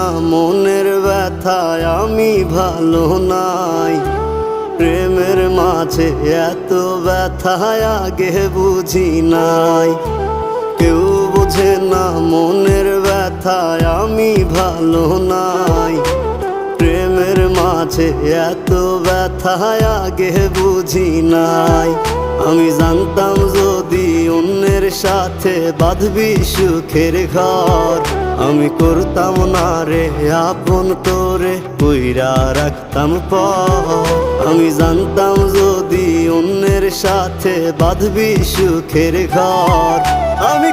না মনের ব্যথায় আমি ভালো নাই। প্রেমের মাঝে এত ব্যথায় আগে বুঝি নাই। কেউ বোঝে না মনের ব্যথায় আমি ভালো নাই। প্রেমের মাঝে এত ব্যথায় আগে বুঝি নাই। আমি জানতাম যদি অন্যের সাথে বাঁধবি সুখের ঘর, আমি করতাম না রে আপন তোরে কইরা রাখতাম পর। আমি জানতাম যদি অন্যের সাথে বাঁধবি সুখের ঘর, আমি